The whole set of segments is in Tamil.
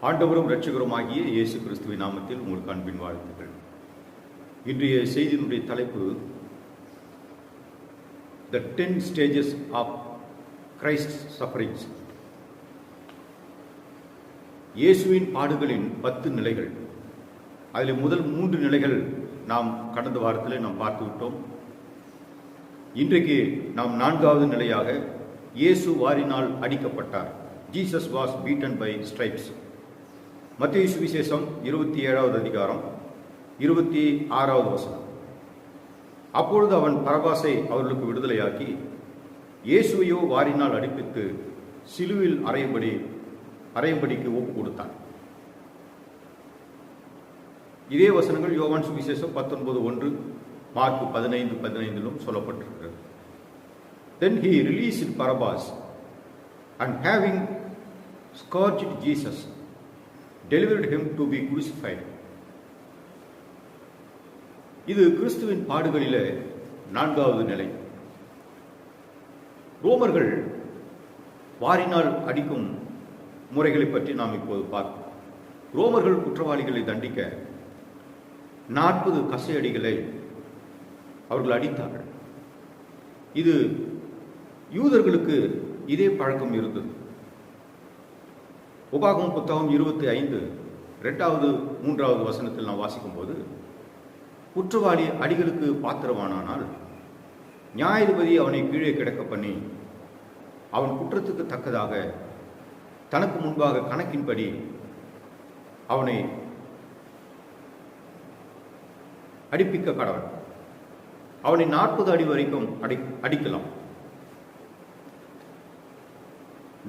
ஆண்டவரும் இரட்சகருமாகிய இயேசு கிறிஸ்துவின் நாமத்தில் உங்களுக்கு அன்பின் வாழ்த்துக்கள். இன்றைய செய்தியினுடைய தலைப்பு The 10 Stages of Christ's Sufferings. இயேசுவின் பாடுகளின் 10 நிலைகள். அதில் முதல் 3 நிலைகள் நாம் கடந்த வாரத்தில் நாம் பார்த்து விட்டோம். இன்றைக்கு நாம் 4வது நிலையாக இயேசு வாரினால் அடிக்கப்பட்டார். Jesus was beaten by stripes. மத்தேயு சுவிசேஷம் 27வது அதிகாரம் 26வது வசனம். அப்பொழுது அவன் பரபாசை அவர்களுக்கு விடுதலையாக்கி இயேசுவையோ வாரினால் அடிப்பித்து சிலுவில் அறையும்படிக்கு ஒப்பு கொடுத்தான். இதே வசனங்கள் யோவான் சுவிசேஷம் 19:1, மார்க் 15:15 சொல்லப்பட்டிருக்கிறது. Then he released Barabbas, and having scourged Jesus, delivered him to be crucified. இது கிறிஸ்துவின் பாடுகளிலே 4வது நிலை. ரோமர்கள் வாரினால் அடிக்கும் முறைகளை பற்றி நாம் இப்போது பார்ப்போம். ரோமர்கள் குற்றவாளிகளை தண்டிக்க 40 கசையடிகளை அவர்கள் அடித்தார்கள். இது யூதர்களுக்கு இதே பழக்கம் இருந்தது. உபாகமம் புத்தகம் 25 2வது 3வது வசனத்தில் நாம் வாசிக்கும் போது, குற்றவாளி அடிகளுக்கு பாத்திரமானால் நியாயாதிபதி அவனை கீழே கிடக்க பண்ணி அவன் குற்றத்துக்கு தக்கதாக தனக்கு முன்பாக கணக்கின்படி அவனை அடிப்பிக்க கடவன். அவனை 40 அடி வரைக்கும் அடிக்கலாம்.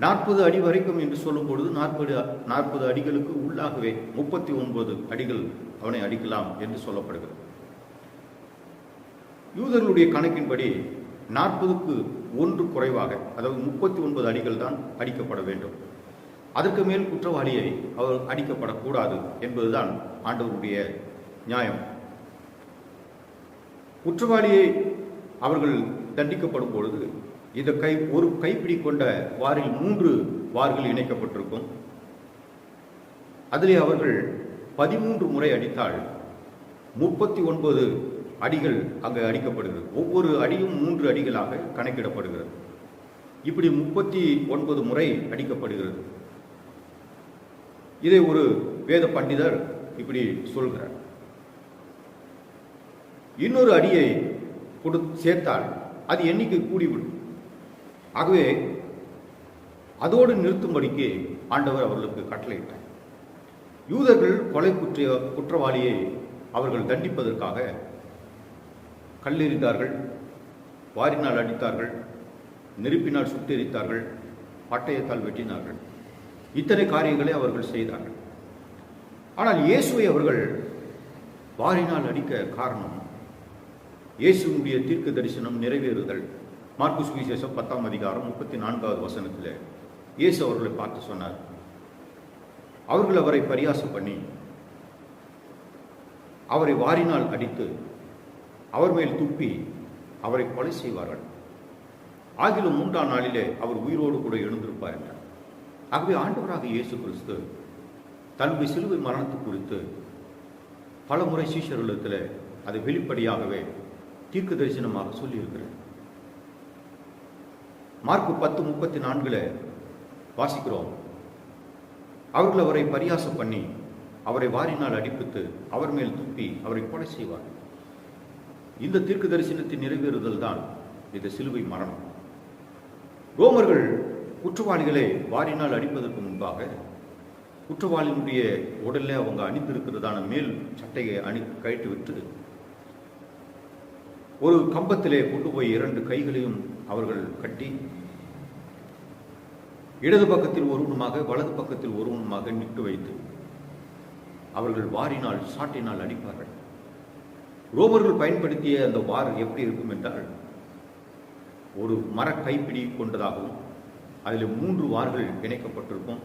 40 அடி வரைக்கும் என்று சொல்லும் பொழுது 40 அடிகளுக்கு உள்ளாகவே 39 அடிகள் அவனை அடிக்கலாம் என்று சொல்லப்படுகிறது. யூதர்களுடைய கணக்கின்படி 40க்கு 1 குறைவாக, அதாவது 39 அடிகள் தான் அடிக்கப்பட வேண்டும். அதற்கு மேல் குற்றவாளியை அவர் அடிக்கப்படக்கூடாது என்பதுதான் ஆண்டவருடைய நியாயம். குற்றவாளியை அவர்கள் தண்டிக்கப்படும் பொழுது இந்த ஒரு கைப்பிடி கொண்ட வாரில் 3 வார்கள் இணைக்கப்பட்டிருக்கும். அதிலே அவர்கள் 13 முறை அடித்தால் 39 அடிகள் அங்கு அடிக்கப்படுகிறது. ஒவ்வொரு அடியும் 3 அடிகளாக கணக்கிடப்படுகிறது. இப்படி 39 முறை அடிக்கப்படுகிறது. இதை ஒரு வேத பண்டிதர் இப்படி சொல்கிறார். இன்னொரு அடியை சேர்த்தால் அது எண்ணிக்கை கூடிவிடும். ஆகவே அதோடு நிறுத்தும்படிக்கு ஆண்டவர் அவர்களுக்கு கட்டளையிட்டார். யூதர்கள் கொலை குற்றவாளியை அவர்கள் தண்டிப்பதற்காக கல்லெறிந்தார்கள், வாரினால் அடித்தார்கள், நெருப்பினால் சுட்டெரித்தார்கள், பட்டயத்தால் வெட்டினார்கள். இத்தனை காரியங்களை அவர்கள் செய்தார்கள். ஆனால் இயேசுவை அவர்கள் வாரினால் அடிக்க காரணம் இயேசுடைய தீர்க்க தரிசனம் நிறைவேறுதல். மார்க்கு சுவிசேஷம் 10ஆம் அதிகாரம் 34வது வசனத்தில் இயேசு அவர்களை பார்த்து சொன்னார், அவர்கள் அவரை பரியாசம் பண்ணி அவரை வாரினால் அடித்து அவர் மேல் துப்பி அவரை கொலை செய்வார்கள். ஆகிலும் 3ஆம் நாளிலே அவர் உயிரோடு கூட எழுந்திருப்பார் என்றார். ஆகவே ஆண்டவராக இயேசு கிறிஸ்து தன்னுடைய சிலுவை மரணத்தை குறித்து பல முறை சீஷர்களிடத்தில் அதை வெளிப்படையாகவே தீர்க்க தரிசனமாக சொல்லியிருக்கிறார். மார்க்கு 10:34 வாசிக்கிறோம், அவர்கள் அவரை பரியாசம் பண்ணி அவரை வாரினால் அடிப்பித்து அவர் மேல் துப்பி அவரை கொலை செய்வார். இந்த தீர்க்க தரிசனத்தின் நிறைவேறுதல் தான் இந்த சிலுவை மரணம். ரோமர்கள் குற்றவாளிகளை வாரினால் அடிப்பதற்கு முன்பாக குற்றவாளியினுடைய உடலில் அவங்க அணிந்திருக்கிறதான மேல் சட்டையை கழட்டி விட்டு ஒரு கம்பத்திலே கொண்டு போய் 2 கைகளையும் அவர்கள் கட்டி இடது பக்கத்தில் ஒருவனுமாக வலது பக்கத்தில் ஒருவனுமாக நிட்டு வைத்து அவர்கள் வாரினால் சாட்டினால் அடிப்பார்கள். ரோமர்கள் பயன்படுத்திய அந்த வார் எப்படி இருக்கும் என்றால், ஒரு மர கைப்பிடி கொண்டதாகவும் அதில் 3 வார்கள் இணைக்கப்பட்டிருக்கும்.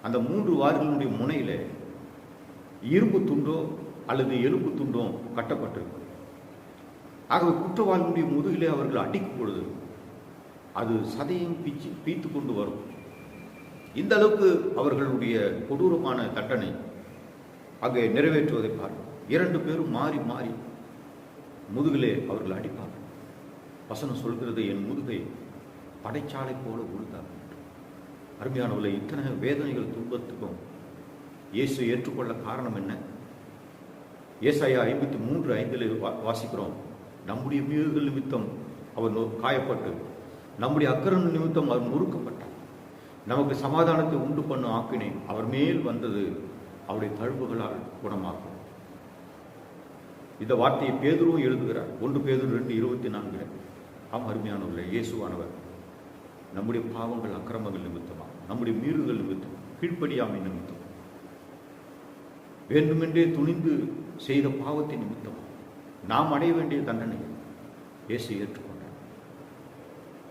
அந்த 3 வார்களுடைய முனையில இரும்பு துண்டோ அல்லது எலும்பு துண்டோ கட்டப்பட்டிருக்கும். ஆகவே குற்றவாளிகளுடைய முதுகிலே அவர்கள் அடிக்கும் பொழுது அது சதையும் பீத்து கொண்டு வரும். இந்த அளவுக்கு அவர்களுடைய கொடூரமான தண்டனை அங்கே நிறைவேற்றுவதை பார்க்கும். 2 பேரும் மாறி மாறி முதுகிலே அவர்கள் அடிப்பார்கள். வசனம் சொல்கிறது, என் முதுகை படைச்சாலை போல உழுதார். அருமையானவர்களே, இத்தனை வேதனைகள் துன்பத்துக்கும் இயேசு ஏற்றுக்கொள்ள காரணம் என்ன? ஏசாயா 53:5 வாசிக்கிறோம், நம்முடைய மீறுதல் நிமித்தம் அவர் காயப்பட்டு, நம்முடைய அக்கிரம நிமித்தம் அவர் முறுக்கப்பட்டார். நமக்கு சமாதானத்தை உண்டு பண்ணும் ஆக்கினை அவர் மேல் வந்தது, அவருடைய தழும்புகளால் குணமாகும். இந்த வார்த்தையை பேதுருவும் எழுதுகிறார். 1 பேதுரு 2:24. ஆம் அருமையானவர்களே, இயேசுவானவர் நம்முடைய பாவங்கள் அக்கிரமங்கள் நிமித்தமா, நம்முடைய மீறுதல் நிமித்தம், கீழ்ப்படியாமை நிமித்தம், வேண்டுமென்றே துணிந்து செய்த பாவத்தின் நிமித்தம் நாம் அடைய வேண்டிய தண்டனை இயேசு ஏற்றுக்கொண்டார்.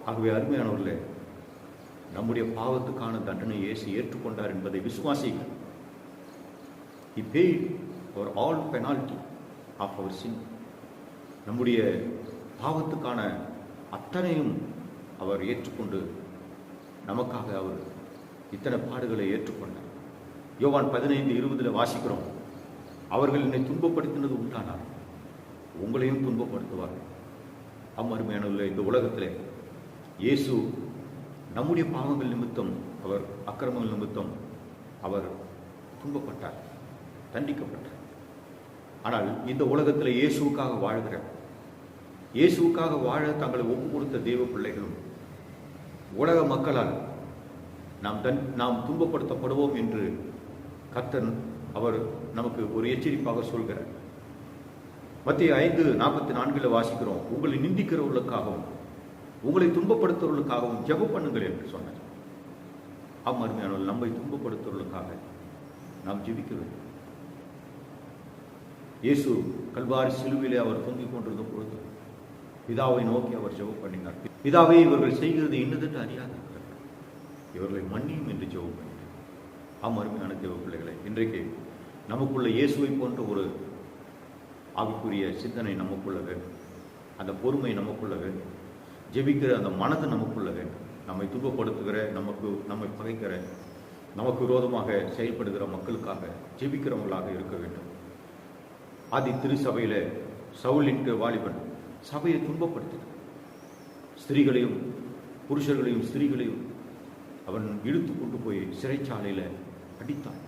ஆகவே அருமையானவர்களே, நம்முடைய பாவத்துக்கான தண்டனை இயேசு ஏற்றுக்கொண்டார் என்பதை விசுவாசிகள். He paid for all penalty of our sin. நம்முடைய பாவத்துக்கான அத்தனையும் அவர் ஏற்றுக்கொண்டு நமக்காக அவர் இத்தனை பாடுகளை ஏற்றுக்கொண்டார். யோவான் 15:20 வாசிக்கிறோம், அவர்கள் என்னை துன்பப்படுத்தினது உண்டானார், உங்களையும் துன்பப்படுத்துவார்கள். அருமையானவர்களே, இந்த உலகத்திலே இயேசு நம்முடைய பாவங்கள் நிமித்தம், அவர் அக்கிரமங்கள் நிமித்தம் அவர் துன்பப்பட்டார், தண்டிக்கப்பட்டார். ஆனால் இந்த உலகத்தில் இயேசுவுக்காக வாழ்கிற, இயேசுவுக்காக வாழ தங்களை ஒப்பு கொடுத்த தேவ பிள்ளைகளும் உலக மக்களால் நாம் துன்பப்படுத்தப்படுவோம் என்று கர்த்தர் அவர் நமக்கு ஒரு எச்சரிப்பாக சொல்கிறார். மத்திய 5:44 வாசிக்கிறோம், உங்களை நிந்திக்கிறவர்களுக்காகவும் உங்களை துன்பப்படுத்துவர்களுக்காகவும் ஜெபம் பண்ணுங்கள் என்று சொன்னார். அருமையானவர்கள், நம்மை துன்பப்படுத்துவர்களுக்காக நாம் ஜெபிக்க வேண்டும். இயேசு கல்வாரி சிலுவிலே அவர் தொங்கிக் கொண்டிருந்த பொழுது பிதாவை நோக்கி அவர் ஜெபம் பண்ணினார். பிதாவே, இவர்கள் செய்கிறது இன்னதென்று அறியாதிருக்கிறார்கள், இவர்களை மன்னியும் என்று ஜெபம் பண்ணினார். அருமையான தேவ பிள்ளைகளை, இன்றைக்கு நமக்குள்ள இயேசுவை போன்ற ஒரு ஆவிக்குரிய சிந்தனை நமக்குள்ள வேண்டும், அந்த பொறுமை நமக்குள்ள வேண்டும், ஜெபிக்கிற அந்த மனது நமக்குள்ள வேண்டும். நம்மை துன்பப்படுத்துகிற, நம்மை பகைக்கிற, நமக்கு விரோதமாக செயல்படுகிற மக்களுக்காக ஜெபிக்கிறவங்களாக இருக்க வேண்டும். ஆதி திருச்சபையில சவுல் என்கிற வாலிபன் சபையை துன்பப்படுத்தினான். ஸ்திரீகளையும் புருஷர்களையும் ஸ்திரீகளையும் அவன் இழுத்து கொண்டு போய் சிறைச்சாலையில அடித்தான்.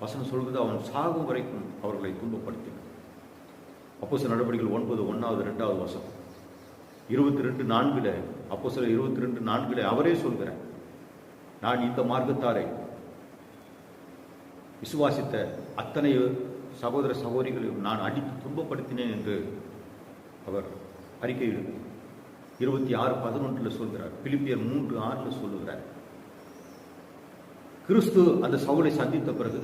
வசனம் சொல்கிறது, அவன் சாகும் வரைக்கும் அவர்களை துன்பப்படுத்தினான். அப்போஸ்தலர் நடவடிக்கைகள் 9:1-2 வசனம் 22:4 அப்போஸ்தலர் 22:4 அவரே சொல்கிறார், நான் இந்த மார்க்கத்தாரை விசுவாசித்த அத்தனை சகோதர சகோதரிகளையும் நான் அடித்து துன்பப்படுத்தினேன் என்று அவர் அறிக்கையிடுகிறார். 26:11 சொல்கிறார். பிலிப்பியர் 3:6 சொல்லுகிறார். கிறிஸ்து அந்த சவுலை சந்தித்த பிறகு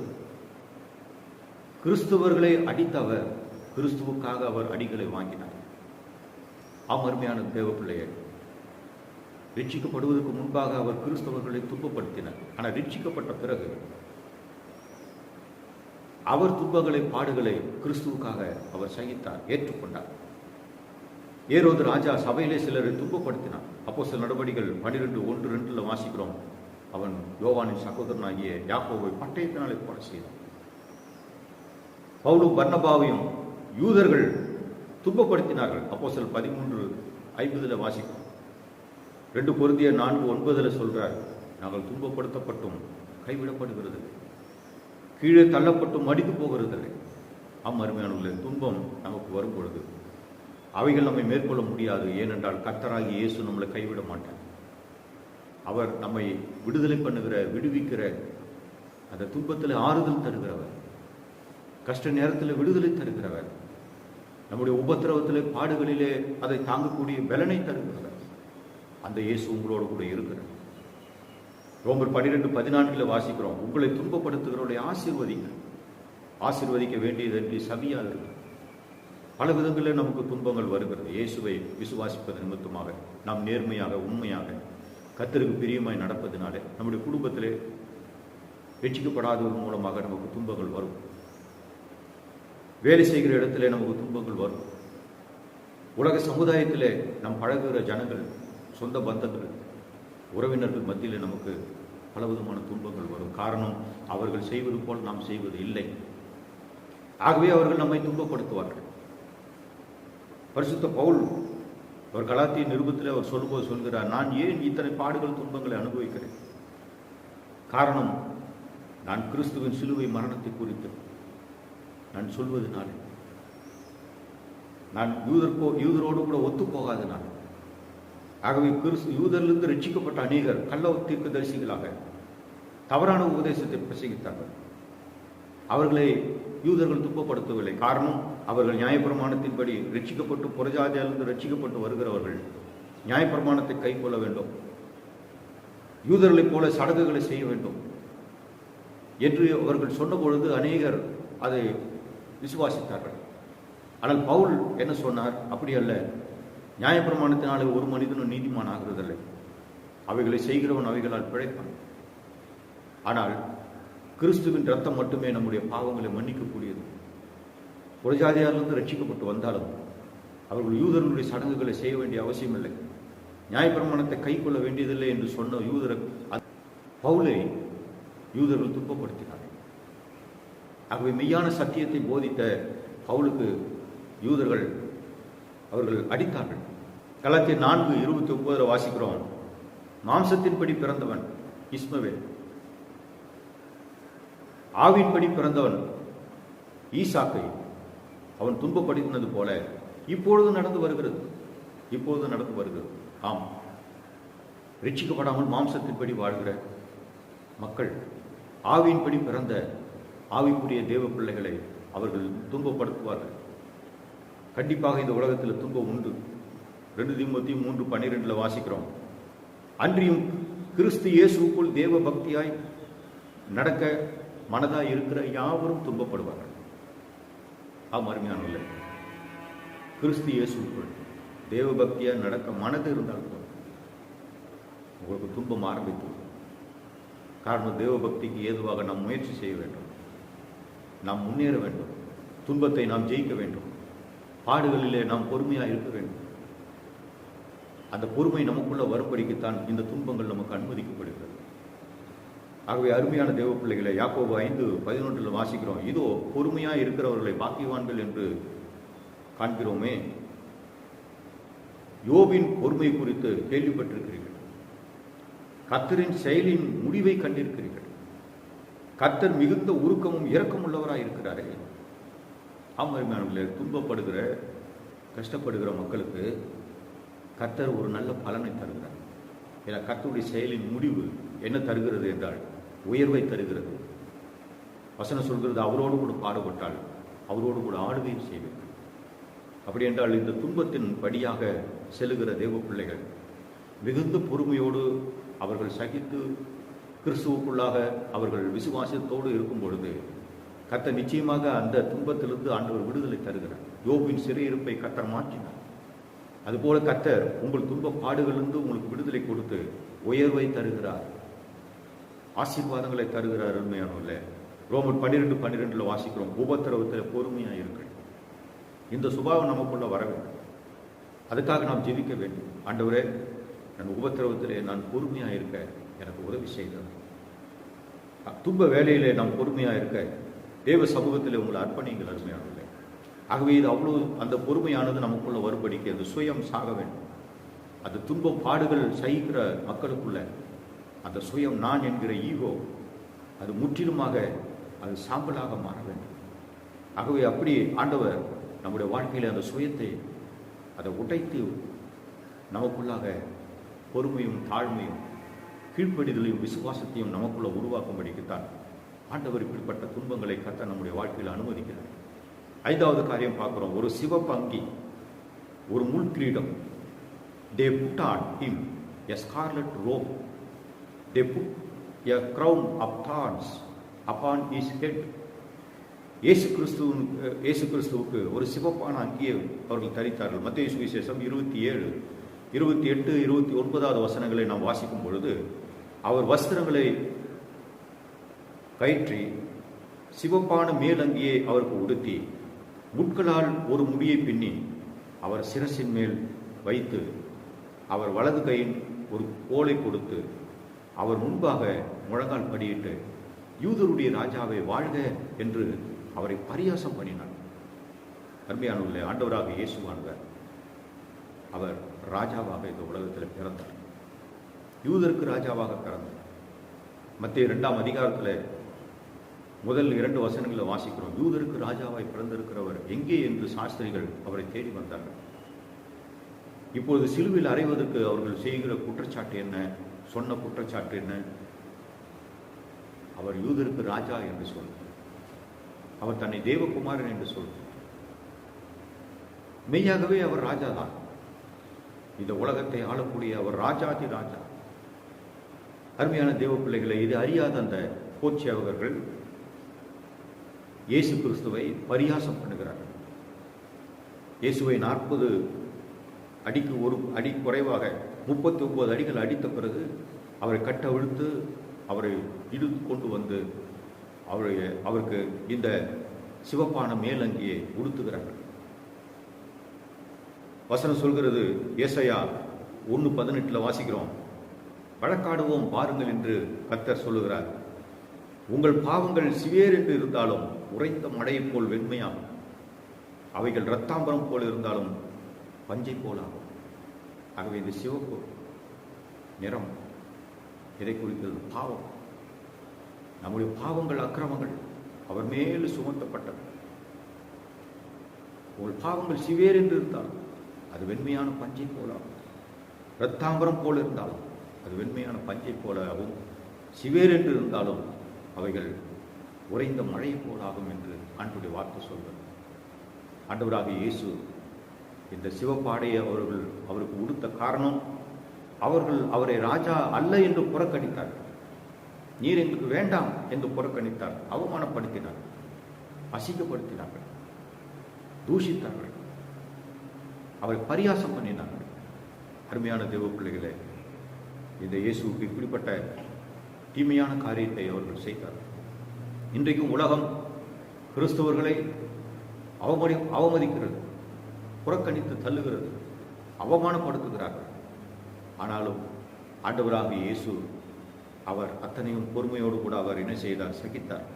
கிறிஸ்துவர்களை அடித்தவர் கிறிஸ்துவுக்காக அவர் அடிகளை வாங்கினார். அருமையான தேவ பிள்ளையை, ரட்சிக்கப்படுவதற்கு முன்பாக அவர் கிறிஸ்தவர்களை துன்பப்படுத்தினார். ஆனால் ரட்சிக்கப்பட்ட பிறகு அவர் துன்பங்களை, பாடுகளை கிறிஸ்துவுக்காக அவர் சகித்தார், ஏற்றுக்கொண்டார். ஏரோது ராஜா சபையிலே சிலரை துன்பப்படுத்தினார். அப்போஸ்தலர் நடவடிக்கைகள் 12:1-2 வாசிக்கிறோம், அவன் யோவானின் சகோதரனாகிய யாக்கோபை பட்டயத்தினாலே கொலை செய்தான். பவுலும் பர்னபாவையும் யூதர்கள் துன்பப்படுத்தினார்கள். அப்போஸ்தலர் 13:50 வாசிக்கிறோம். 2 கொரிந்தியர் 4:9 சொல்றார், நாங்கள் துன்பப்படுத்தப்பட்டும் கைவிடப்படுகிறது, கீழே தள்ளப்பட்டும் மடித்து போகிறது. அருமையானவர்களே, துன்பம் நமக்கு வரும் பொழுது அவைகள் நம்மை மேற்கொள்ள முடியாது. ஏனென்றால் கர்த்தராகிய இயேசு நம்மளை கைவிட மாட்டார். அவர் நம்மை விடுதலை பண்ணுகிற, விடுவிக்கிற, அந்த துன்பத்தில் ஆறுதல் தருகிறவர், கஷ்ட நேரத்தில் விடுதலை தருகிறவர், நம்முடைய உபத்திரவத்தில் பாடுகளிலே அதை தாங்கக்கூடிய பலனை தருகிறவர். அந்த இயேசு உங்களோடு கூட இருக்கிறார். ரோமர் 12:14 வாசிக்கிறோம், உங்களை துன்பப்படுத்துகிறவர்களை ஆசீர்வதிக்க வேண்டியதன்றி சபியாக இருக்கு. பல விதங்களில் நமக்கு துன்பங்கள் வருகிறது. இயேசுவை விசுவாசிப்பது நிமித்தமாக நாம் நேர்மையாக, உண்மையாக, கர்த்தருக்கு பிரியமாய் நடப்பதினாலே நம்முடைய குடும்பத்திலே ரட்சிக்கப்படாதவர் மூலமாக நமக்கு துன்பங்கள் வரும். வேலை செய்கிற இடத்திலே நமக்கு துன்பங்கள் வரும். உலக சமுதாயத்திலே நம் பழகுகிற ஜனங்கள், சொந்த பந்தங்கள், உறவினர்கள் மத்தியில் நமக்கு பலவிதமான துன்பங்கள் வரும். காரணம், அவர்கள் செய்வது போல் நாம் செய்வது இல்லை. ஆகவே அவர்கள் நம்மை துன்பப்படுத்துவார்கள். பரிசுத்த பவுல் அவர் கலாத்திய நிருபத்தில் அவர் சொல்லும்போது சொல்கிறார், நான் ஏன் இத்தனை பாடுகள் துன்பங்களை அனுபவிக்கிறேன்? காரணம், நான் கிறிஸ்துவின் சிலுவை மரணத்தை குறித்து நான் சொல்வதனாலே, நான் யூதரோடு கூட ஒத்து போகாதனால. ஆகவே யூதரிலிருந்து ரட்சிக்கப்பட்ட அநேகர் கள்ள தீர்க்கதரிசிகளாக தவறான உபதேசத்தை பிரசங்கித்தார்கள். அவர்களை யூதர்கள் துன்பப்படுத்தவில்லை. காரணம், அவர்கள் நியாயப்பிரமாணத்தின்படி ரட்சிக்கப்பட்டு புறஜாதியிலிருந்து ரட்சிக்கப்பட்டு வருகிறவர்கள் நியாயப்பிரமாணத்தை கை கொள்ள வேண்டும், யூதர்களைப் போல சடங்குகளை செய்ய வேண்டும் என்று அவர்கள் சொன்ன பொழுது அநேகர் அதை விசுவாசித்தார்கள். ஆனால் பவுல் என்ன சொன்னார்? அப்படி அல்ல, நியாயப்பிரமாணத்தினாலே ஒரு மனிதனும் நீதிமான் ஆகிறதில்லை, அவைகளை செய்கிறவன் அவைகளால் பிழைப்பான். ஆனால் கிறிஸ்துவின் ரத்தம் மட்டுமே நம்முடைய பாவங்களை மன்னிக்கக்கூடியது. புறஜாதியாரிலிருந்து ரட்சிக்கப்பட்டு வந்தாலும் அவர்கள் யூதர்களுடைய சடங்குகளை செய்ய வேண்டிய அவசியம் இல்லை, நியாயப்பிரமாணத்தை கை கொள்ள வேண்டியதில்லை என்று சொன்ன பவுலை யூதர்கள் துன்பப்படுத்தினார்கள். ஆகவே மெய்யான சத்தியத்தை போதித்த பவுலுக்கு யூதர்கள் அவர்கள் அடித்தார்கள். கலாத்தியர் 4:29 வாசிக்கிறோம், மாம்சத்தின்படி பிறந்தவன் இஸ்மவேல், ஆவின்படி பிறந்தவன் ஈசாக்கை அவன் துன்பப்படுத்தினது போல இப்பொழுது நடந்து வருகிறது. ஆம், ரட்சிக்கப்படாமல் மாம்சத்தின்படி வாழ்கிற மக்கள் ஆவியின்படி பிறந்த ஆவிக்குரிய தேவ பிள்ளைகளை அவர்கள் துன்பப்படுத்துவார்கள். கண்டிப்பாக இந்த உலகத்தில் துன்பம் உண்டு. 2 தீமோத்தேயு 3:12 வாசிக்கிறோம், அன்றியும் கிறிஸ்து இயேசுக்குள் தேவ பக்தியாய் நடக்க மனதாய் இருக்கிற யாவரும் துன்பப்படுவார்கள். அருமையானவர்களே, கிறிஸ்து இயேசுக்குள் தேவ பக்தியாய் நடக்க மனது இருந்தால் உங்களுக்கு துன்பம் ஆரம்பித்து. காரணம், தேவ பக்திக்கு ஏதுவாக நாம் முயற்சி செய்ய வேண்டும், நாம் முன்னேற வேண்டும், துன்பத்தை நாம் ஜெயிக்க வேண்டும், பாடுகளிலே நாம் பொறுமையாக இருக்க வேண்டும். அந்த பொறுமை நமக்குள்ள வரும்படிக்குத்தான் இந்த துன்பங்கள் நமக்கு அனுமதிக்கப்படுகிறது. ஆகவே அருமையான தேவ பிள்ளைகளை, யாக்கோபு 5:11 வாசிக்கிறோம், இதோ பொறுமையாக இருக்கிறவர்களை பாக்கியவான்கள் என்று காண்கிறோமே. யோபின் பொறுமை குறித்து கேள்விப்பட்டிருக்கிறீர்கள், கர்த்தரின் செயலின் முடிவை கண்டிருக்கிறீர்கள். கர்த்தர் மிகுந்த உருக்கமும் இரக்கம் உள்ளவராக இருக்கிறாரே. அருமையானவர்களே, துன்பப்படுகிற கஷ்டப்படுகிற மக்களுக்கு கர்த்தர் ஒரு நல்ல பலனை தருகிறார். ஏன்னா கர்த்தருடைய செயலின் முடிவு என்ன தருகிறது என்றால் உயர்வை தருகிறது. வசனம் சொல்கிறது, அவரோடு கூட பாடுபட்டால் அவரோடு கூட ஆளுகையும் செய்வீர்கள். அப்படி என்றால் இந்த துன்பத்தின் படியாக செல்லுகிற தேவ பிள்ளைகள் மிகுந்த பொறுமையோடு அவர்கள் சகித்து கிறிஸ்துவுக்குள்ளாக அவர்கள் விசுவாசத்தோடு இருக்கும் பொழுது கர்த்தர் நிச்சயமாக அந்த துன்பத்திலிருந்து ஆண்டவர் விடுதலை தருகிறார். யோபின் சிறையிருப்பை கர்த்தர் மாற்றினார். அதுபோல கர்த்தர் உங்கள் துன்ப பாடுகளிலிருந்து உங்களுக்கு விடுதலை கொடுத்து உயர்வை தருகிறார், ஆசீர்வாதங்களை தருகிறார். உண்மையானவர்களே, ரோமர் 12:12 வாசிக்கிறோம், உபத்திரவத்தில் பொறுமையாக இருக்கிறேன். இந்த சுபாவம் நமக்குள்ள வர வேண்டும். அதுக்காக நாம் ஜெபிக்க வேண்டும். ஆண்டவரே, நான் உபத்திரவத்திலே நான் பொறுமையாக இருக்க எனக்கு உதவி செய்தார். துன்ப வேலையிலே நாம் பொறுமையாக இருக்க தேவ சமூகத்தில் உங்களை அர்ப்பணிங்கள். அருமையானவர்களே, ஆகவே இது அவ்வளவு அந்த பொறுமையானது நமக்குள்ள வரும்படிக்கு அது சுயம் சாக வேண்டும். அது துன்பம் பாடுகள் சகிக்கிற மக்களுக்குள்ள அந்த சுயம் நான் என்கிற ஈகோ அது முற்றிலுமாக அது சாம்பலாக மாற வேண்டும். ஆகவே அப்படி ஆண்டவர் நம்முடைய வாழ்க்கையில் அந்த சுயத்தை அதை உடைத்து நமக்குள்ளாக பொறுமையும் தாழ்மையும் கீழ்ப்படிதலையும் விசுவாசத்தையும் நமக்குள்ள உருவாக்கும்படிக்குத்தான் ஆண்டவர் இப்படிப்பட்ட துன்பங்களை கர்த்தர் நம்முடைய வாழ்க்கையில் அனுமதிக்கிறார். 5வது காரியம் பார்க்கிறோம், ஒரு சிவப்பு அங்கி, ஒரு முள் கிரீடம். They put on him a scarlet robe. They put a crown of thorns upon his head. இயேசு கிறிஸ்துவுக்கு ஒரு சிவப்பான அங்கியை அவர்கள் தரித்தார்கள். மத்தேயு சுவிசேஷம் 27, 28, 29 வசனங்களை நாம் வாசிக்கும் பொழுது அவர் வஸ்திரங்களை கயிற்றி சிவப்பான மேலங்கியை அவருக்கு உடுத்தி முட்களால் ஒரு முடியை பின்னி அவர் சிரசின் மேல் வைத்து அவர் வலது கையின் ஒரு கோலை கொடுத்து அவர் முன்பாக முழங்கால் படியிட்டு யூதருடைய ராஜாவை வாழ்க என்று அவரை பரியாசம் பண்ணினார். அருமையானவர்களே, ஆண்டவராக இயேசுவானவர் அவர் ராஜாவாக இந்த உலகத்தில் பிறந்தார். யூதருக்கு ராஜாவாக பிறந்தார். மத்தேயு 2ஆம் அதிகாரத்தில் முதல் 2 வசனங்களை வாசிக்கிறோம். யூதருக்கு ராஜாவாய் பிறந்திருக்கிறவர் எங்கே என்று சாஸ்திரிகள் அவரை தேடி வந்தார்கள். இப்பொழுது சிலுவையில் அறைவதற்கு அவர்கள் செய்கிற குற்றச்சாட்டு என்ன, சொன்ன குற்றச்சாட்டு என்ன? அவர் யூதருக்கு ராஜா என்று சொல்றார். அவர் தன்னை தேவகுமாரன் என்று சொல்றார். மெய்யாகவே அவர் ராஜா தான். இந்த உலகத்தை ஆளக்கூடிய அவர் ராஜாதி ராஜா. அருமையான தேவ பிள்ளைகளை, இது அறியாத அந்த போச்சேவகர்கள் இயேசு கிறிஸ்துவை பரியாசம் பண்ணுகிறார்கள். இயேசுவை 40 அடிக்கு 1 அடி குறைவாக 39 அடிகள் அடித்த பிறகு அவரை கட்டவிழ்த்து அவரை இழுத்து கொண்டு வந்து அவருக்கு இந்த சிவப்பான மேலங்கியை உடுத்துகிறார்கள். வசனம் சொல்கிறது, ஏசாயா 1:18 வாசிக்கிறோம். வழக்காடுவோம் பாருங்கள் என்று கர்த்தர் சொல்லுகிறார். உங்கள் பாவங்கள் சிவேர் என்று இருந்தாலும் உறைந்த மழையை போல் வெண்மையாகும், அவைகள் இரத்தாம்பரம் போல் இருந்தாலும் பஞ்சை போலாகும். ஆகவே இந்த சிவப்பு நிறம் எதை குறிக்கிறது? பாவம். நம்முடைய பாவங்கள், அக்கிரமங்கள் அவர் மேல் சுமத்தப்பட்டது. உங்கள் பாவங்கள் சிவேர் என்று இருந்தாலும் அது வெண்மையான பஞ்சை போலாகும். இரத்தாம்பரம் போல இருந்தாலும் அது வெண்மையான பஞ்சை போலாகும். சிவேர் என்று இருந்தாலும் அவைகள் உறைந்த மழை போலாகும் என்று ஆண்டவருடைய வார்த்தை சொல்வது. ஆண்டவராக இயேசு இந்த சிவப்பாடையை அவருக்கு உடுத்த காரணம், அவர்கள் அவரை ராஜா அல்ல என்று புறக்கணித்தார்கள். நீர் எங்களுக்கு வேண்டாம் என்று புறக்கணித்தார். அவமானப்படுத்தினார், அசிங்கப்படுத்தினார்கள், தூஷித்தார்கள், அவரை பரியாசம் பண்ணினார்கள். அருமையான தேவ பிள்ளைகளே, இந்த இயேசுவுக்கு இப்படிப்பட்ட தீமையான காரியத்தை அவர்கள் செய்தார்கள். இன்றைக்கும் உலகம் கிறிஸ்தவர்களை அவமதிக்கிறது, புறக்கணித்து தள்ளுகிறது, அவமானப்படுத்துகிறார்கள். ஆனாலும் ஆண்டவராக இயேசு அவர் அத்தனையும் பொறுமையோடு கூட அவர் என்ன செய்தார்? சகித்தார்.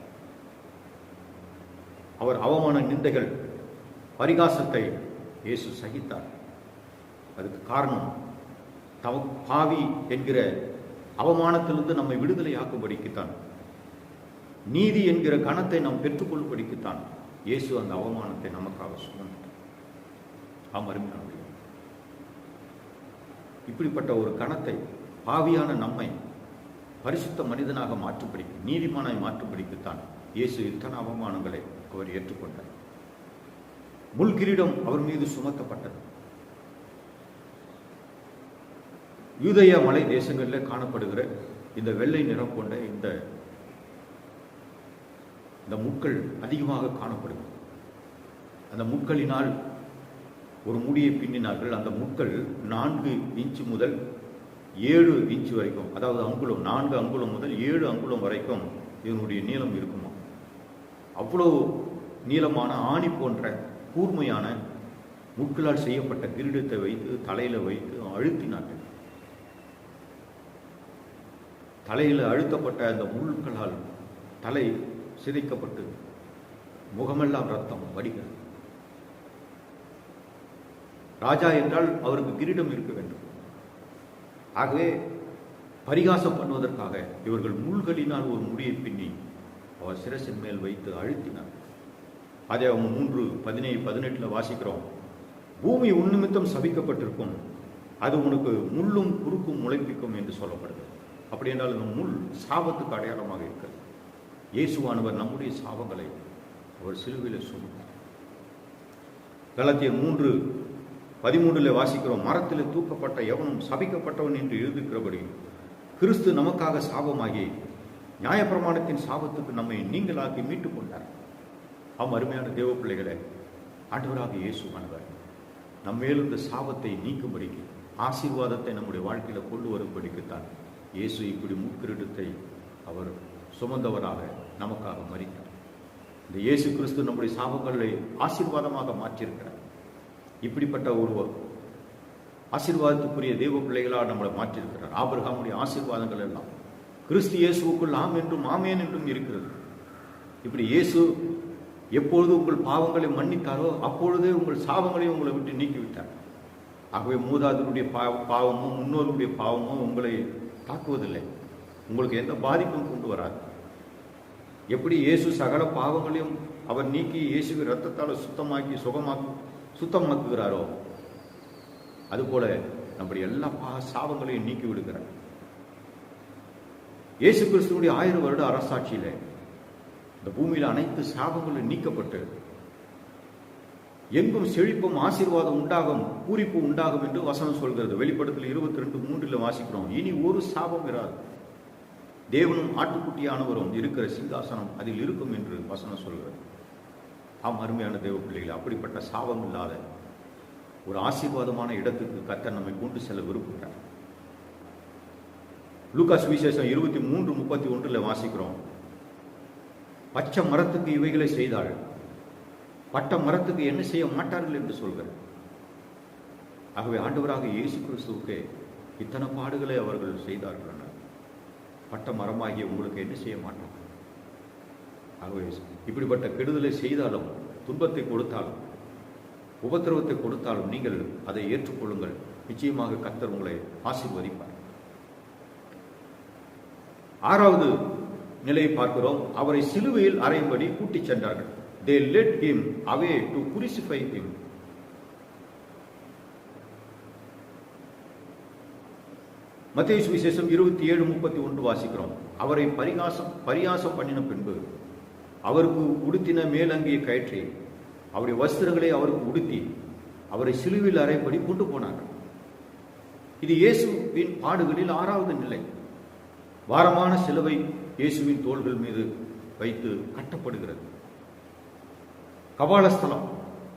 அவர் அவமான நிந்தைகள், பரிகாசத்தை இயேசு சகித்தார். அதுக்கு காரணம் பாவி என்கிற அவமானத்திலிருந்து நம்மை விடுதலை ஆக்கும்படிக்குத்தான், நீதி என்கிற கணத்தை நாம் பெற்றுக்கொள்ளும்படிக்குத்தான் இயேசு அந்த அவமானத்தை நமக்காக சுமந்தார். அருமையானவர்களே, இப்படிப்பட்ட ஒரு கணத்தை, பாவியான நம்மை பரிசுத்த மனிதனாக மாற்றும்படிக்கு, நீதிமானாய் மாற்றும்படிக்குத்தான் இயேசு இத்தனை அவமானங்களை அவர் ஏற்றுக்கொண்டார். முள் கிரீடம் அவர் மீது சுமத்தப்பட்டது. யூதேயா மலை தேசங்களில் காணப்படுகிற இந்த வெள்ளை நிறம் கொண்ட இந்த முட்கள் அதிகமாக காணப்படுகிறது. அந்த முட்களினால் ஒரு முடியை பின்னினார்கள். அந்த முட்கள் 4 இன்ச்சு முதல் 7 இன்ச்சு வரைக்கும், அதாவது அங்குலம், 4 அங்குலம் முதல் 7 அங்குலம் வரைக்கும் இதனுடைய நீளம் இருக்குமா. அவ்வளவு நீளமான ஆணி போன்ற கூர்மையான முட்களால் செய்யப்பட்ட கிரீடத்தை வைத்து தலையில வைத்து அழுத்தினார்கள். தலையில் அழுத்தப்பட்ட அந்த முள்களால் தலை சிதைக்கப்பட்டு முகமெல்லாம் ரத்தம் வடிகிறது. ராஜா என்றால் அவருக்கு கிரீடம் இருக்க வேண்டும். ஆகவே பரிகாசம் பண்ணுவதற்காக இவர்கள் முள்களினால் ஒரு முடியை பின்னி அவர் சிரசின் மேல் வைத்து அழுத்தினார். அதை அவங்க 3:17 வாசிக்கிறோம். பூமி உன்னிமித்தம் சபிக்கப்பட்டிருக்கும், அது உனக்கு முள்ளும் குறுக்கும் முளைப்பிக்கும் என்று சொல்லப்படுகிறது. அப்படி என்றால் இந்த முள் சாபத்துக்கு அடையாளமாக இருக்கிறது. இயேசுவானவர் நம்முடைய சாபங்களை அவர் சிலுவையில் சுமந்தார். கலாத்தியர் 3:13 வாசிக்கிறோம். மரத்தில் தூக்கப்பட்ட எவனும் சபிக்கப்பட்டவன் என்று எழுதிக்கிறபடி கிறிஸ்து நமக்காக சாபமாகி நியாயப்பிரமாணத்தின் சாபத்துக்கு நம்மை நீங்களாக்கி மீட்டுக் கொண்டார். அருமையான தேவ பிள்ளைகளே, ஆண்டவராக இயேசுவானவர் நம்மேலும் இந்த சாபத்தை நீக்கும்படிக்கு, ஆசீர்வாதத்தை நம்முடைய வாழ்க்கையில கொண்டு வரும்படிக்குத்தான் இயேசு இப்படி முற்கிரீடத்தை அவர் சுமந்தவராக நமக்காக மரித்தார். இந்த இயேசு கிறிஸ்து நம்முடைய சாபங்களை ஆசீர்வாதமாக மாற்றியிருக்கிறார். இப்படிப்பட்ட ஒரு ஆசீர்வாதத்துக்குரிய தேவ பிள்ளைகளாக நம்மளை மாற்றியிருக்கிறார். ஆபிரகாமுடைய ஆசீர்வாதங்கள் எல்லாம் கிறிஸ்து இயேசுவுக்குள் ஆம் என்றும் ஆமேன் என்றும் இருக்கிறது. இப்படி இயேசு எப்பொழுது உங்கள் பாவங்களை மன்னித்தாரோ அப்பொழுதே உங்கள் சாபங்களையும் உங்களை விட்டு நீக்கிவிட்டார். ஆகவே மூதாதருடைய பாவமோ முன்னோருடைய பாவமோ உங்களை தாக்குவதில்லை, உங்களுக்கு எந்த பாதிப்பும் கொண்டு வராது. எப்படி இயேசு சகல பாவங்களையும் அவர் நீக்கி இயேசுவின் இரத்தத்தால் சுத்தமாக்குகிறாரோ அதுபோல நம்முடைய எல்லா சாபங்களையும் நீக்கி விடுகிறார். இயேசு கிறிஸ்துவனுடைய 1000 வருட அரசாட்சியில இந்த பூமியில் அனைத்து சாபங்களும் நீக்கப்பட்டு எங்கும் செழிப்பும் ஆசீர்வாதம் உண்டாகும், பூரிப்பு உண்டாகும் என்று வசனம் சொல்கிறது. வெளிப்படுத்தல் 22:3 வாசிக்கிறோம். இனி ஒரு சாபம் இராது, தேவனும் ஆட்டுக்குட்டியானவரும் இருக்கிற சிங்காசனம் அதில் இருக்கும் என்று வசனம் சொல்கிறது. ஆம் அருமையான தேவ பிள்ளைகள், அப்படிப்பட்ட சாபம் இல்லாத ஒரு ஆசீர்வாதமான இடத்துக்கு கர்த்தர் நம்மை கொண்டு செல்ல விரும்புகிறார். லூக்கா சுவிசேஷம் 23:31 வாசிக்கிறோம். பச்சை மரத்துக்கு இவைகளை செய்தாள், பட்ட மரத்துக்கு என்ன செய்ய மாட்டார்கள் என்று சொல்கிறார். ஆகவே ஆண்டவராக இயேசு கிறிஸ்துவுக்கு இத்தனை பாடுகளை அவர்கள் செய்தார்கள். பட்ட மரமாகிய உங்களுக்கு என்ன செய்ய மாட்டாங்க. ஆகவே இப்படிப்பட்ட கெடுதலை செய்தாலும், துன்பத்தை கொடுத்தாலும், உபத்திரவத்தை கொடுத்தாலும் நீங்கள் அதை ஏற்றுக்கொள்ளுங்கள். நிச்சயமாக கர்த்தர் உங்களை ஆசீர்வதிப்பார். 6வது நிலையை பார்க்கிறோம். அவரை சிலுவையில் அறையும்படி கூட்டிச் சென்றார்கள். They led him away to crucify him. மத்தேயு சுவிசேஷம் 27:31 வாசிக்கிறோம். அவரை பரியாசம் பண்ணின பின்பு அவருக்கு உடுத்தின மேலங்கியை கயற்றி அவருடைய வஸ்திரங்களை அவருக்கு உடுத்தி அவரை சிலுவையில் அறையும்படி கொண்டு போனார்கள். இது இயேசுவின் பாடுகளில் 6வது நிலை. பாரமான சிலுவை இயேசுவின் தோள்கள் மீது வைத்து கட்டப்படுகிறது. கபாலஸ்தலம்,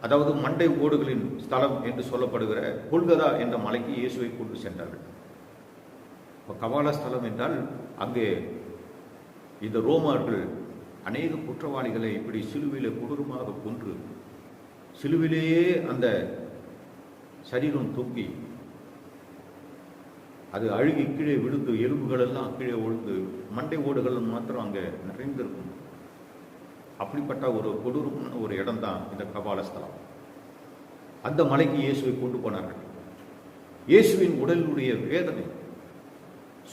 அதாவது மண்டை ஓடுகளின் ஸ்தலம் என்று சொல்லப்படுகிற கொல்கதா என்ற மலைக்கு இயேசுவை கொண்டு சென்றார்கள். கபாலஸ்தலம் என்றால் அங்கே இந்த ரோமர்கள் அநேக குற்றவாளிகளை இப்படி சிலுவையிலே கொடூரமாக கொன்று சிலுவிலேயே அந்த சரீரம் தூக்கி அது அழுகி கீழே விழுந்து எலும்புகள் எல்லாம் கீழே விழுந்து மண்டை ஓடுகள் மாத்திரம் அங்கே நிறைந்திருக்கும். அப்படிப்பட்ட ஒரு கொடூரமான ஒரு இடம் தான் இந்த கபாலஸ்தலம். அந்த மலைக்கு இயேசுவை கொண்டு போனார்கள். இயேசுவின் உடலுடைய வேதனை,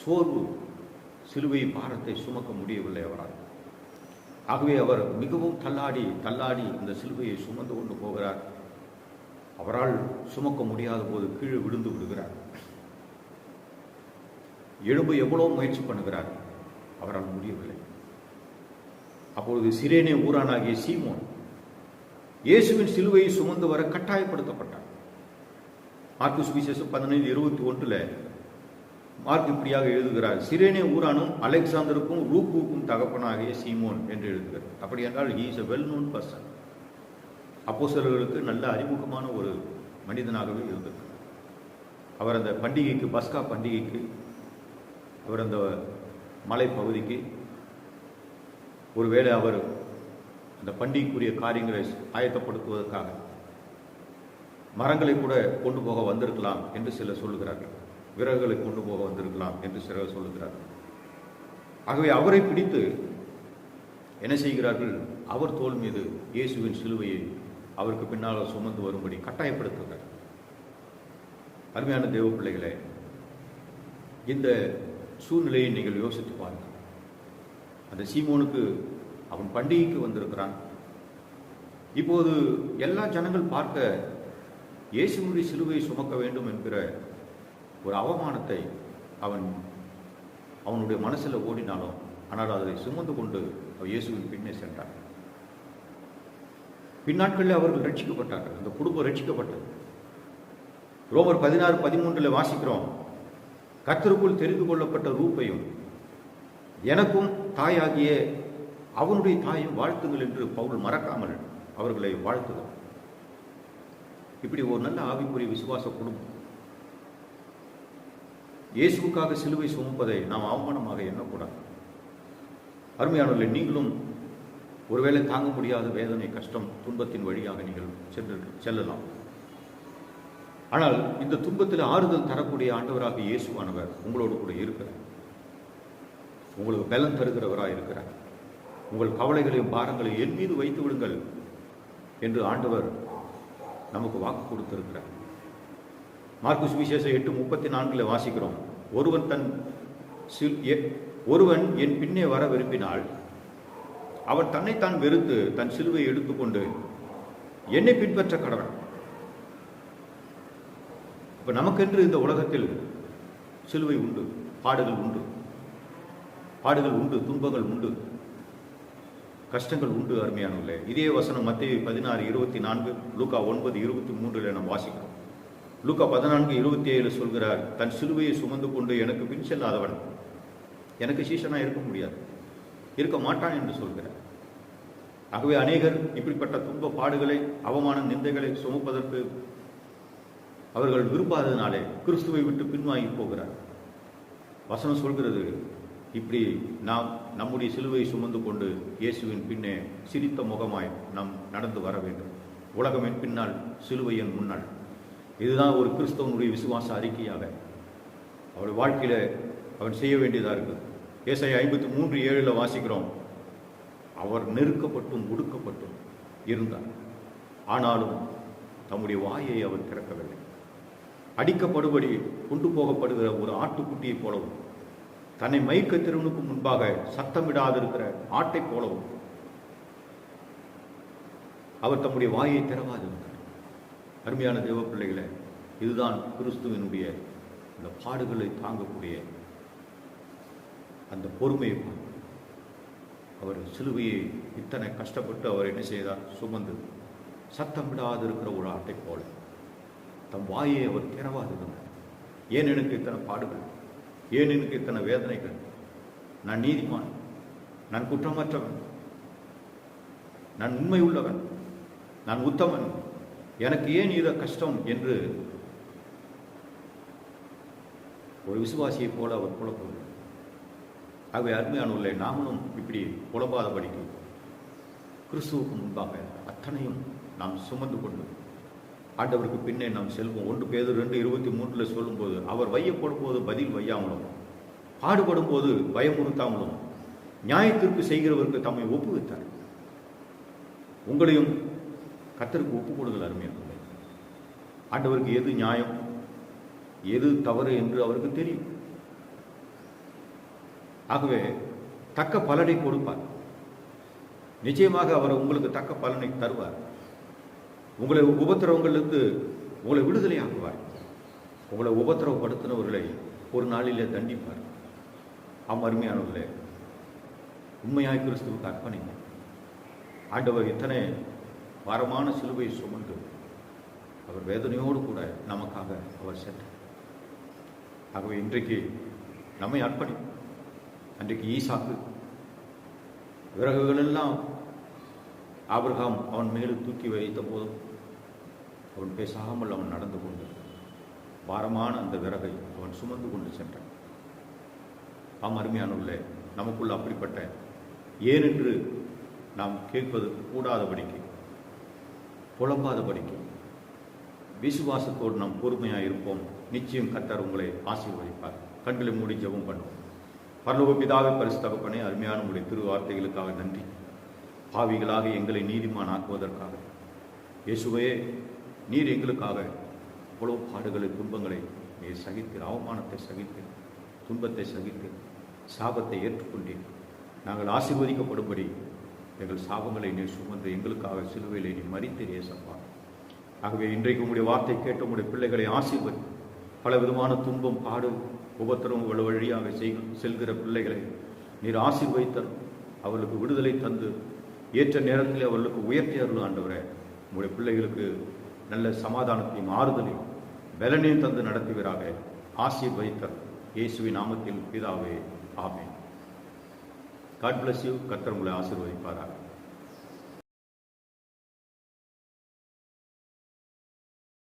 சோர்வு, சிலுவை பாரத்தை சுமக்க முடியவில்லை அவரால். ஆகவே அவர் மிகவும் தள்ளாடி அந்த சிலுவையை சுமந்து கொண்டு போகிறார். அவரால் சுமக்க முடியாத போது கீழே விழுந்து விடுகிறார். எழும்ப எவ்வளவு முயற்சி பண்ணுகிறார், அவரால் முடியவில்லை. அப்பொழுது சிரேனே ஊரானாகிய சீமோன் இயேசுவின் சிலுவையை சுமந்து வர கட்டாயப்படுத்தப்பட்டார். மார்க்கு சுவிசேஷம் 15:21 மார்க் இப்படியாக எழுதுகிறார். சிரேனே ஊரானும் அலெக்சாந்தருக்கும் ரூப்புக்கும் தகப்பனாகிய சீமோன் என்று எழுதுகிறார். அப்படி என்றால் he is a well known person. அப்போஸ்தலர்களுக்கு நல்ல அறிமுகமான ஒரு மனிதனாகவே இருந்தது. அவர் அந்த பண்டிகைக்கு, பஸ்கா பண்டிகைக்கு, அவர் அந்த மலை பகுதிக்கு ஒருவேளை அவர் அந்த பண்டிகைக்குரிய காரியங்களை ஆயத்தப்படுத்துவதற்காக மரங்களை கூட கொண்டு போக வந்திருக்கலாம் என்று சிலர் சொல்லுகிறார்கள். விறகுகளை கொண்டு போக வந்திருக்கலாம் என்று சிலர் சொல்லுகிறார்கள். ஆகவே அவரை பிடித்து என்ன செய்கிறார்கள், அவர் தோள் மீது இயேசுவின் சிலுவையை அவருக்கு பின்னால் சுமந்து வரும்படி கட்டாயப்படுத்துகிறார். அருமையான தேவ பிள்ளைகளே, இந்த சூழ்நிலையை நீங்கள் யோசித்து பாருங்கள். அந்த சீமோனுக்கு அவன் பண்டிகைக்கு வந்திருக்கிறான். இப்போது எல்லா ஜனங்கள் பார்க்க இயேசுவின் சிலுவையை சுமக்க வேண்டும் என்கிற ஒரு அவமானத்தை அவனுடைய மனசில் ஓடினாலும், ஆனால் அதை சுமந்து கொண்டு இயேசுவின் பின்னே சென்றார். பின்னாட்களில் அவர்கள் ரட்சிக்கப்பட்டார்கள், அந்த குடும்பம் ரட்சிக்கப்பட்டது. ரோமர் 16:13 வாசிக்கிறோம். கர்த்தருக்குள் தெரிந்து கொள்ளப்பட்ட ரூப்பையும் எனக்கும் தாயாகிய அவனுடைய தாயும் வாழ்த்துங்கள் என்று பவுல் மறக்காமல் அவர்களை வாழ்த்துகிறார். இப்படி ஒரு நல்ல ஆவிக்குரிய விசுவாச குடும்பம் இயேசுவுக்காக சிலுவை சுமப்பதை நாம் அவமானமாக எண்ணக்கூடாது. அருமையானவர்களே, நீங்களும் ஒருவேளை தாங்க முடியாத வேதனை, கஷ்டம், துன்பத்தின் வழியாக நீங்கள் செல்லலாம். ஆனால் இந்த துன்பத்தில் ஆறுதல் தரக்கூடிய ஆண்டவராக இயேசுவானவர் உங்களோடு கூட இருக்கிறார். உங்களுக்கு பலன் தருகிறவராக இருக்கிறார். உங்கள் கவலைகளையும் பாரங்களையும் என் மீது வைத்து விடுங்கள் என்று ஆண்டவர் நமக்கு வாக்கு கொடுத்திருக்கிறார். மார்க்கு சுவிசேஷம் 8:34 வாசிக்கிறோம். ஒருவன் என் பின்னே வர விரும்பினால் அவன் தன்னைத்தான் வெறுத்து தன் சிலுவையை எடுத்துக்கொண்டு என்னை பின்பற்ற கடவன். இப்ப நமக்கென்று இந்த உலகத்தில் சிலுவை உண்டு, பாடுகள் உண்டு, துன்பங்கள் உண்டு, கஷ்டங்கள் உண்டு. அருமையானவர்களே, இதே வசனம் மத்தேயு 16:24, லூக்கா 9:23 நாம் வாசிக்கிறோம். லூக்கா 14:27 சொல்கிறார், தன் சிலுவையை சுமந்து கொண்டு எனக்கு பின் செல்லாதவன் எனக்கு சீஷனா இருக்க முடியாது, இருக்க மாட்டான் என்று சொல்கிறார். ஆகவே அநேகர் இப்படிப்பட்ட துன்ப பாடுகளை, அவமான நிந்தைகளை சுமப்பதற்கு அவர்கள் விரும்பாததினாலே கிறிஸ்துவை விட்டு பின்வாங்கி போகிறார். வசனம் சொல்கிறது, இப்படி நாம் நம்முடைய சிலுவையை சுமந்து கொண்டு இயேசுவின் பின்னே சிரித்த முகமாய் நாம் நடந்து வர வேண்டும். உலகம் என் பின்னால், சிலுவை என் முன்னால். இதுதான் ஒரு கிறிஸ்தவனுடைய விசுவாச அறிக்கையாக அவருடைய வாழ்க்கையில அவன் செய்ய வேண்டியதாக இருக்குது. ஏசாயா 53:7 வாசிக்கிறோம், அவர் நெருக்கப்பட்டும் ஒடுக்கப்பட்டும் இருந்தார், ஆனாலும் தம்முடைய வாயை அவர் திறக்கவில்லை. அடிக்கப்படுபடி கொண்டு போகப்படுகிற ஒரு ஆட்டுக்குட்டியை போலவும், தன்னை மயக்க திருவனுக்கு முன்பாக சத்தமிடாதிருக்கிற ஆட்டை போலவும் அவர் தம்முடைய வாயை திறவாதிருந்தார். அருமையான தேவ பிள்ளைகளே, இதுதான் கிறிஸ்துவனுடைய இந்த பாடுகளை தாங்கக்கூடிய அந்த பொறுமையை. அவர் சிலுவையை இத்தனை கஷ்டப்பட்டு அவர் என்ன செய்தார்? சுமந்து சத்தமிடாது இருக்கிற ஒரு ஆட்டை போல தம் வாயை அவர் திறவாதிருந்தார். ஏன் எனக்கு இத்தனை பாடுகள்? ஏன் எனக்கு இத்தனை வேதனைகள்? நான் நீதிமான், நான் குற்றமற்றவன், நான் உண்மை உள்ளவன், நான் உத்தமன், எனக்கு ஏன் இத கஷ்டம் என்று ஒரு விசுவாசியை போல அவர் புலப்படுகிறார். ஆகவே அருமையானவர்களே, நாமளும் இப்படி புலம்பாதபடிக்கு கிறிஸ்துவுக்கு முன்பாக அத்தனையும் நாம் சுமந்து கொண்டு ஆண்டவருக்கு பின்னே நாம் செல்வோம். 1 பேதுரு 2:23 சொல்லும்போது, அவர் வையப்படும் போது பதில் வையாமலும், பாடுபடும் போது பயமுறுத்தாமலும் நியாயத்திற்கு செய்கிறவருக்கு தம்மை ஒப்புவித்தார். உங்களையும் கர்த்தருக்கு ஒப்பு கொடுங்கள். அருமையானவர்களே, ஆண்டவருக்கு எது நியாயம், எது தவறு என்று அவருக்கு தெரியும். ஆகவே தக்க பலனை கொடுப்பார். நிச்சயமாக அவர் உங்களுக்கு தக்க பலனை தருவார். உங்களை உபத்திரவங்களிலிருந்து உங்களை விடுதலை ஆக்குவார். உங்களை உபத்திரவப்படுத்தினவர்களை ஒரு நாளிலே தண்டிப்பார். அருமையானவர்களே, உண்மையாய் கிறிஸ்துவுக்கு அர்ப்பணிங்க. ஆண்டவர் இத்தனை பாரமான சிலுவையை சுமந்து அவர் வேதனையோடு கூட நமக்காக அவர் சென்றார். ஆகவே இன்றைக்கு நம்மை அர்ப்பணி. அன்றைக்கு ஈசாக்கு விறகுகளெல்லாம் ஆபிரகாம் அவன் மேல் தூக்கி வைத்த போதும் அவன் பேசாமல் அவன் நடந்து கொண்டு பாரமான அந்த விறகை அவன் சுமந்து கொண்டு சென்றான். அருமையானவர்களே, நமக்குள்ள அப்படிப்பட்ட ஏனென்று நாம் கேட்பது கூடாதபடிக்கு, புலம்பாதபடிக்கு விசுவாசத்தோடு நாம் பொறுமையாக இருப்போம். நிச்சயம் கர்த்தர் உங்களை ஆசீர்வதிப்பார். கண்களை மூடி ஜெபம் பண்ணுவோம். பரலோக பிதாவே, பரிசுத்த தகப்பனே, அருமையான உங்களுடைய திரு வார்த்தைகளுக்காக நன்றி. பாவிகளாக எங்களை நீதிமான் ஆக்குவதற்காக இயேசுவே, நீர் எங்களுக்காக இவ்வளவு பாடுகளை, துன்பங்களை நீர் சகித்தீர். அவமானத்தை சகித்தீர், துன்பத்தை சகித்தீர், சாபத்தை ஏற்றுக்கொண்டீர். நாங்கள் ஆசீர்வதிக்கப்படும்படி எங்கள் சாபங்களை நீர் சுமந்து எங்களுக்காக சிலுவையிலே நீ மரித்தீர் இயேசப்பா. ஆகவே இன்றைக்கு உங்களுடைய வார்த்தை கேட்ட உங்களுடைய பிள்ளைகளை ஆசீர்வதி. பல விதமான துன்பம், பாடு, உபத்திரம் வழியாக செல்கிற பிள்ளைகளை நீர் ஆசீர்வதித்தர். அவர்களுக்கு விடுதலை தந்து ஏற்ற நேரத்தில் அவர்களுக்கு உயர்த்தி அருள். ஆண்டவரே, உங்களுடைய பிள்ளைகளுக்கு நல்ல சமாதானத்தையும் ஆறுதலையும் பலனையும் தந்து நடத்துவீராக. ஆசீர்வதித்தர் இயேசுவின் நாமத்தில் பிதாவே, ஆமென். God bless you. கர்த்தர் உங்களை ஆசீர்வதிப்பாராக.